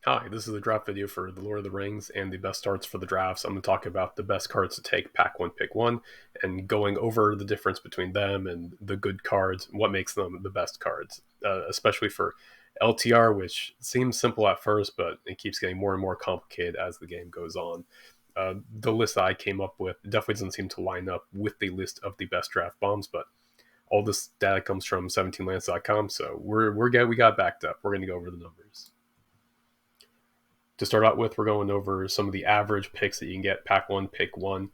Hi, this is the draft video for The Lord of the Rings and the best starts for the drafts. I'm going to talk about the best cards to take pack one, pick one, and going over the difference between them and the good cards, what makes them the best cards, especially for LTR, which seems simple at first, but it keeps getting more and more complicated as the game goes on. The list that I came up with definitely doesn't seem to line up with the list of the best draft bombs, but all this data comes from 17lands.com, so we're good. We got backed up. We're going to go over the numbers. To start out with, we're going over some of the average picks that you can get pack one, pick one.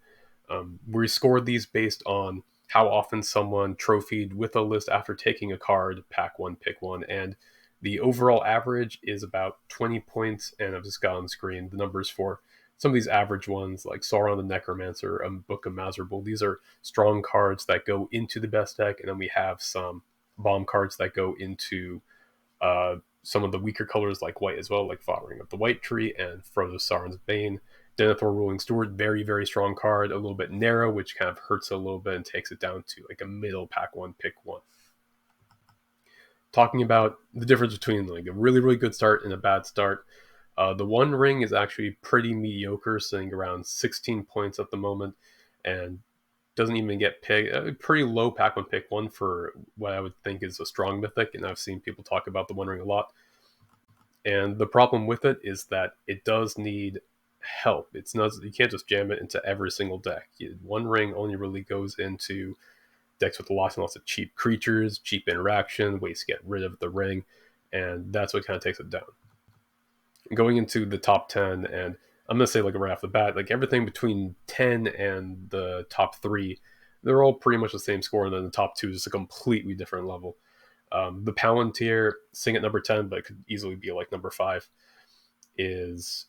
We scored these based on how often someone trophied with a list after taking a card, pack one, pick one, and the overall average is about 20 points. And I've just got on screen the numbers for some of these average ones, like Sauron the Necromancer, Book of Mazarbul. These are strong cards that go into the best deck, and then we have some bomb cards that go into some of the weaker colors like white as well, like Fathering of the White Tree and Frodo Sauron's Bane. Denethor Ruling Steward, very, very strong card, a little bit narrow, which kind of hurts a little bit and takes it down to like a middle pack one, pick one. Talking about the difference between like a really, really good start and a bad start. The One Ring is actually pretty mediocre, sitting around 16 points at the moment, and doesn't even get picked. A pretty low pack one, pick one for what I would think is a strong mythic, and I've seen people talk about the One Ring a lot. And the problem with it is that it does need help. It's not, you can't just jam it into every single deck. One Ring only really goes into decks with lots and lots of cheap creatures, cheap interaction, ways to get rid of the ring, and that's what kind of takes it down. Going into the top 10, and I'm going to say like right off the bat, like everything between 10 and the top 3, they're all pretty much the same score, and then the top 2 is a completely different level. The Palantir, sitting at number 10, but it could easily be like number 5, is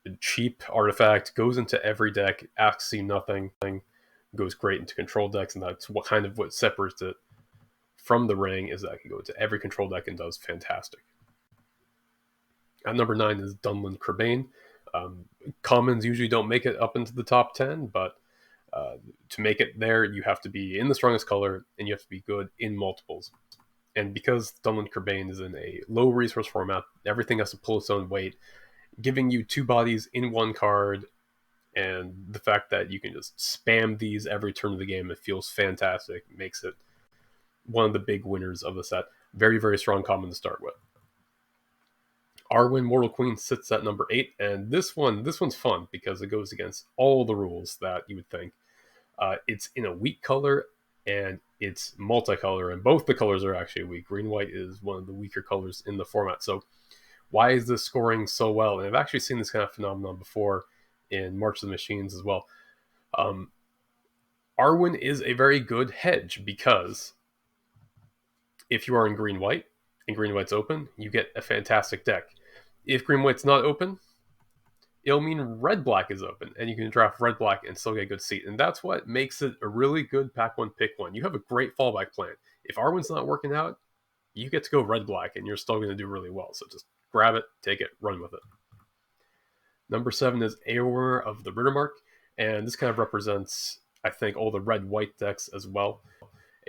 a cheap artifact, goes into every deck, asks you nothing, goes great into control decks, and that's what separates it from the ring, is that it can go into every control deck and does fantastic. At number 9 is Dunland Crebain. Commons usually don't make it up into the top 10, but to make it there, you have to be in the strongest color, and you have to be good in multiples. And because Dunland Crebain is in a low resource format, everything has to pull its own weight, giving you 2 bodies in 1 card, and the fact that you can just spam these every turn of the game, it feels fantastic, makes it one of the big winners of the set. Very, very strong common to start with. Arwen Mortal Queen sits at number 8, and this one's fun because it goes against all the rules that you would think. It's in a weak color, and it's multicolor, and both the colors are actually weak. Green-white is one of the weaker colors in the format. So why is this scoring so well? And I've actually seen this kind of phenomenon before in March of the Machines as well. Arwen is a very good hedge because if you are in green-white, and green-white's open, you get a fantastic deck. If green-white's not open, it'll mean red-black is open, and you can draft red-black and still get a good seat. And that's what makes it a really good pack one, pick one. You have a great fallback plan. If Arwen's not working out, you get to go red-black, and you're still going to do really well. So just grab it, take it, run with it. Number 7 is Eomer of the Riddermark, and this kind of represents, I think, all the red-white decks as well.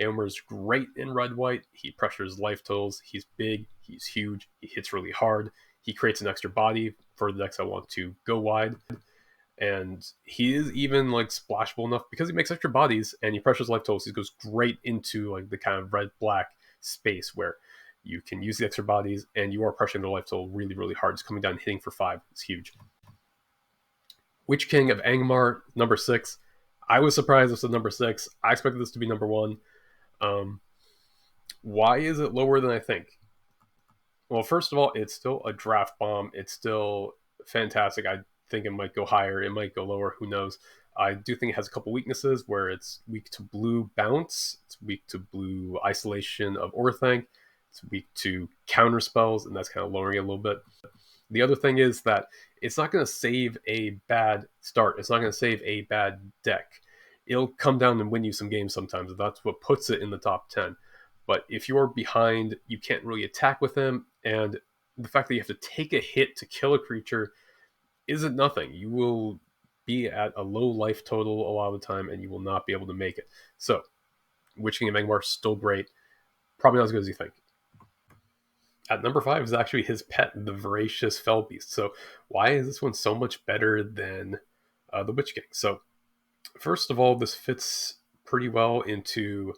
Eomer's great in red-white. He pressures life totals. He's big. He's huge. He hits really hard. He creates an extra body for the decks that want to go wide. And he is even like splashable enough because he makes extra bodies and he pressures life totals. He goes great into like the kind of red-black space where you can use the extra bodies and you are pressuring the life total really, really hard. It's coming down and hitting for 5. It's huge. Witch-king of Angmar, number 6. I was surprised this was number 6. I expected this to be number 1. Why is it lower than I think? Well, first of all, it's still a draft bomb. It's still fantastic. I think it might go higher. It might go lower. Who knows? I do think it has a couple weaknesses where it's weak to blue bounce. It's weak to blue isolation of Orthanc. It's weak to counter spells, and that's kind of lowering it a little bit. The other thing is that it's not going to save a bad start. It's not going to save a bad deck. It'll come down and win you some games sometimes. That's what puts it in the top 10. But if you're behind, you can't really attack with him. And the fact that you have to take a hit to kill a creature isn't nothing. You will be at a low life total a lot of the time, and you will not be able to make it. So, Witch-king of Angmar, still great. Probably not as good as you think. At number 5 is actually his pet, the Voracious Fellbeast. So why is this one so much better than the Witch-king? So first of all, this fits pretty well into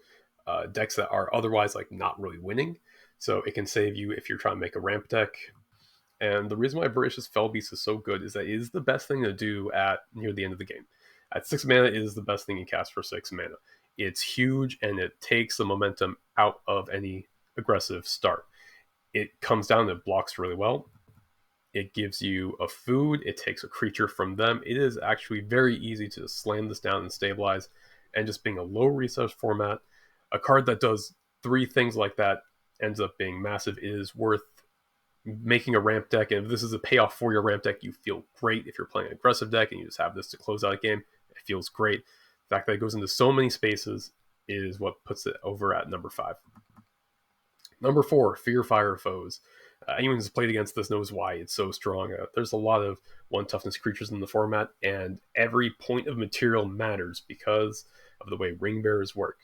decks that are otherwise like not really winning. So it can save you if you're trying to make a ramp deck. And the reason why Voracious Fellbeast is so good is that it is the best thing to do at near the end of the game. At 6 mana, it is the best thing you cast for 6 mana. It's huge, and it takes the momentum out of any aggressive start. It comes down, it blocks really well. It gives you a food, it takes a creature from them. It is actually very easy to slam this down and stabilize, and just being a low resource format, a card that does 3 things like that ends up being massive. It is worth making a ramp deck, and if this is a payoff for your ramp deck, you feel great. If you're playing an aggressive deck and you just have this to close out a game, it feels great. The fact that it goes into so many spaces is what puts it over at number 5. Number 4, Fear Fire Foes. Anyone who's played against this knows why it's so strong. There's a lot of 1 toughness creatures in the format, and every point of material matters because of the way ring bearers work.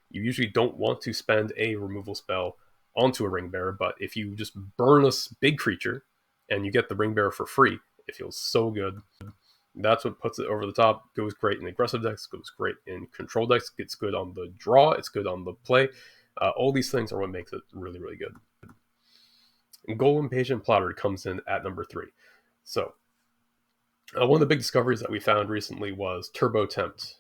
You usually don't want to spend a removal spell onto a ring bearer, but if you just burn a big creature and you get the ring bearer for free, it feels so good. That's what puts it over the top. Goes great in aggressive decks, goes great in control decks, it's good on the draw, it's good on the play. All these things are what makes it really, really good. And Gollum Patient Plotter comes in at number 3. So one of the big discoveries that we found recently was Turbo Tempt.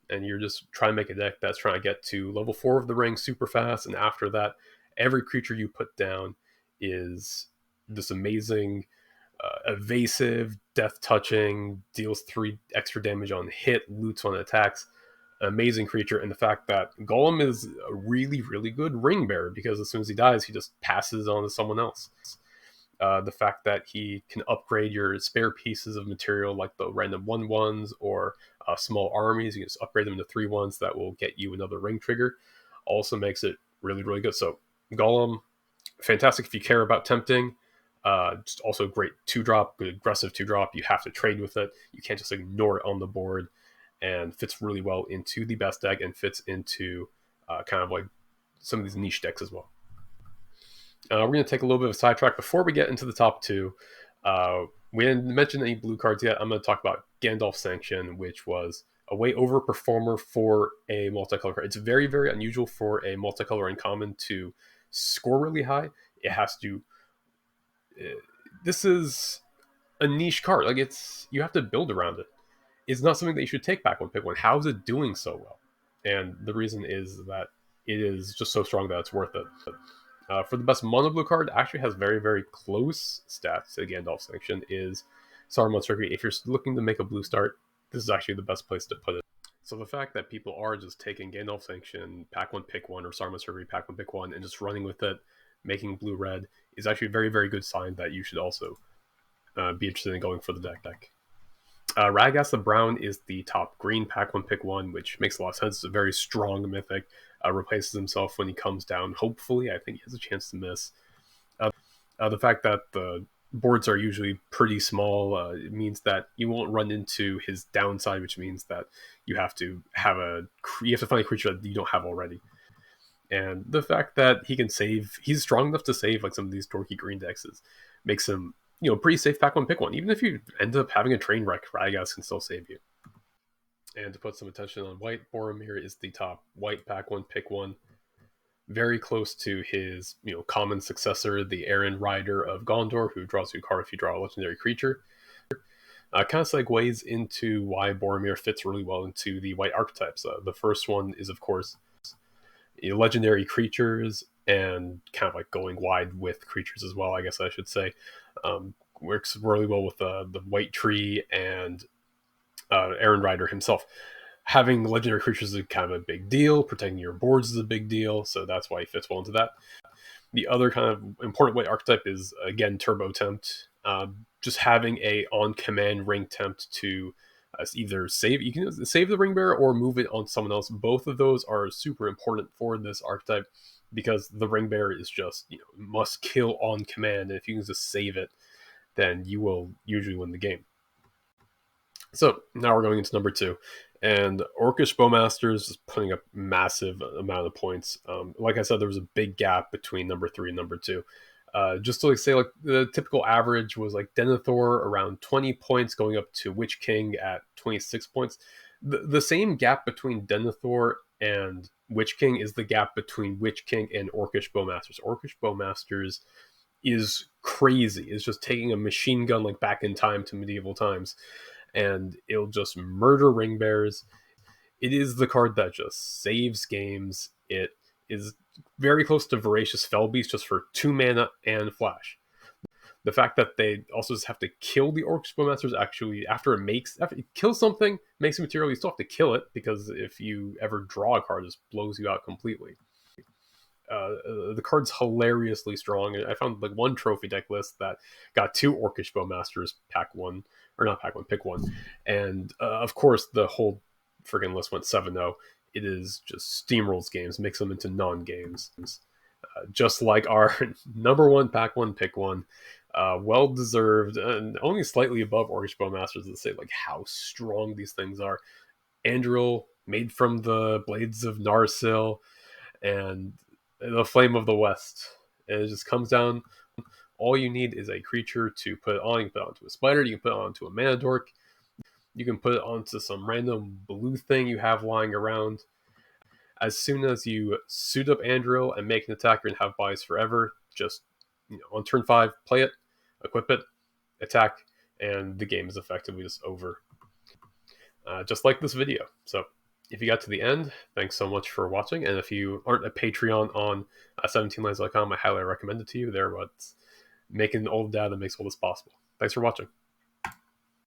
And you're just trying to make a deck that's trying to get to level 4 of the ring super fast, and after that, every creature you put down is this amazing, evasive, death touching, deals 3 extra damage on hit, loots on attacks, amazing creature. And the fact that Gollum is a really, really good ring bearer, because as soon as he dies, he just passes on to someone else. The fact that he can upgrade your spare pieces of material, like the random 1/1s or small armies, you can just upgrade them to 3/1s that will get you another ring trigger, also makes it really, really good. So Gollum, fantastic if you care about tempting. Just also great 2-drop, good aggressive 2-drop. You have to trade with it. You can't just ignore it on the board, and fits really well into the best deck, and fits into kind of like some of these niche decks as well. We're going to take a little bit of a sidetrack before we get into the top 2. We didn't mention any blue cards yet. I'm going to talk about Gandalf Sanction, which was a way overperformer for a multicolor card. It's very, very unusual for a multicolor uncommon to score really high. It has to. This is a niche card. Like, you have to build around it. It's not something that you should take back one pick one. How is it doing so well? And the reason is that it is just so strong that it's worth it. For the best mono blue card, actually has very, very close stats to Gandalf Sanction, is Saruman's Trickery. If you're looking to make a blue start, this is actually the best place to put it. So the fact that people are just taking Gandalf Sanction, pack 1, pick 1, or Saruman's Trickery, pack 1, pick 1, and just running with it, making blue-red, is actually a very, very good sign that you should also be interested in going for the deck. Radagast the Brown is the top green pack 1, pick 1, which makes a lot of sense. It's a very strong mythic. Replaces himself when he comes down. Hopefully, I think he has a chance to miss. The fact that the boards are usually pretty small, it means that you won't run into his downside, which means that you have to find a creature that you don't have already. And the fact that he's strong enough to save like some of these dorky green decks makes him, pretty safe pack 1, pick 1. Even if you end up having a train wreck, Radagast can still save you. And to put some attention on white, Boromir is the top white pack 1, pick 1. Very close to his, common successor, the Aaron Rider of Gondor, who draws you a card if you draw a legendary creature. Kind of segues into why Boromir fits really well into the white archetypes. The first one is, of course, legendary creatures, and kind of like going wide with creatures as well, I guess I should say. Works really well with the White Tree and Aaron Rider himself. Having legendary creatures is kind of a big deal. Protecting your boards is a big deal, so that's why he fits well into that. The other kind of important white archetype is, again, Turbo Tempt. Just having a on-command ring tempt to either you can save the ring bearer or move it on someone else. Both of those are super important for this archetype, because the ring bearer is just, must kill on command, and if you can just save it, then you will usually win the game. So now we're going into number 2, and Orcish Bowmasters is putting up massive amount of points. Like I said, there was a big gap between number 3 and number 2. Just to like say, like the typical average was like Denethor around 20 points, going up to Witch-king at 26 points. The same gap between Denethor and Witch-king is the gap between Witch-king and Orcish Bowmasters. Orcish Bowmasters is crazy. It's just taking a machine gun like back in time to medieval times, and it'll just murder ring bears. It is the card that just saves games. It is very close to Voracious Fellbeast just for 2 mana and flash. The fact that they also just have to kill the Orcish Bowmasters, actually, after it kills something, makes a material, you still have to kill it, because if you ever draw a card, it just blows you out completely. The card's hilariously strong. I found like one trophy deck list that got 2 Orcish Bowmasters pack 1, or not pack 1, pick 1. And of course, the whole friggin' list went 7-0. It is just steamrolls games, makes them into non-games. Just like our number 1 pack 1, pick 1. Well deserved, and only slightly above Orcish Bowmasters to say like how strong these things are. Anduril, made from the blades of Narsil, and the Flame of the West. And it just comes down, all you need is a creature to put it on. You can put it onto a spider, you can put it onto a mana dork, you can put it onto some random blue thing you have lying around. As soon as you suit up Anduril and make an attack, you're going to have buys forever. Just, on turn 5, play it, equip it, attack, and the game is effectively just over. Just like this video. So if you got to the end, thanks so much for watching. And if you aren't a Patreon on 17lines.com, I highly recommend it to you. They're what's making all the data that makes all this possible. Thanks for watching.